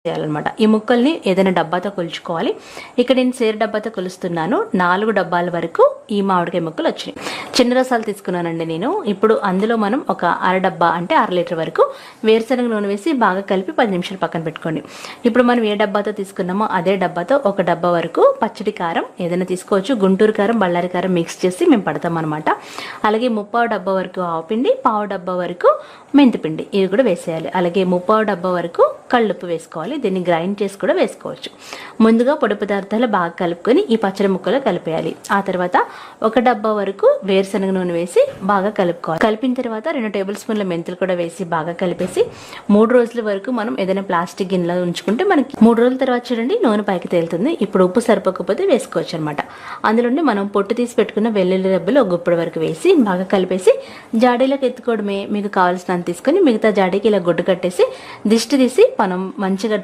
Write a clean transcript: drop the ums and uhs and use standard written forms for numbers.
చేయాలన్నమాట. ఈ ముక్కల్ని ఏదైనా డబ్బాతో కొలుచుకోవాలి. ఇక్కడ నేను సేరు డబ్బాతో కొలుస్తున్నాను. 4 డబ్బాల వరకు ఈ మామిడికాయ ముక్కలు వచ్చినాయి. చిన్న రసాలు తీసుకున్నానండి నేను. ఇప్పుడు అందులో మనం ఒక అర డబ్బా అంటే 1/2 లీటర్ వరకు వేరుశనగ నూనె వేసి బాగా కలిపి 10 నిమిషాలు పక్కన పెట్టుకోండి. ఇప్పుడు మనం ఏ డబ్బాతో తీసుకున్నామో అదే డబ్బాతో 1 డబ్బా వరకు పచ్చడి కారం ఏదైనా తీసుకోవచ్చు. గుంటూరు కారం, బళ్ళారి కారం మిక్స్ చేసి మేము పడతాం అనమాట. అలాగే 3/4 డబ్బా వరకు ఆవుపిండి, 1/4 డబ్బా వరకు మెంతిపిండి ఇవి కూడా వేసేయాలి. అలాగే 3/4 డబ్బా వరకు కళ్ళుప్పు వేసుకోవాలి. దీన్ని గ్రైండ్ చేసి కూడా వేసుకోవచ్చు. ముందుగా పొడి పదార్థాలు బాగా కలుపుకొని ఈ పచ్చడి ముక్కలో కలిపేయాలి. ఆ తర్వాత 1 డబ్బా వరకు వేరుశనగ నూనె వేసి బాగా కలుపుకోవాలి. కలిపిన తర్వాత 2 టేబుల్ స్పూన్ల మెంతులు కూడా వేసి బాగా కలిపేసి 3 రోజుల వరకు మనం ఏదైనా ప్లాస్టిక్ గిన్నెలో ఉంచుకుంటే మనకి 3 రోజుల తర్వాత చూడండి నూనె పైకి తేలుతుంది. ఇప్పుడు ఉప్పు సరిపోకపోతే వేసుకోవచ్చు అనమాట. అందులోనే మనం పొట్టు తీసి పెట్టుకున్న వెల్లుల్లి రెబ్బలు ఒక గుప్పుడు వరకు వేసి బాగా కలిపేసి జాడీలోకి ఎత్తుకోవడమే. మీకు కావాల్సినంత తీసుకొని మిగతా జాడీకి ఇలా గుడ్డు కట్టేసి దిష్టి తీసి మనం మంచిగా డ్రై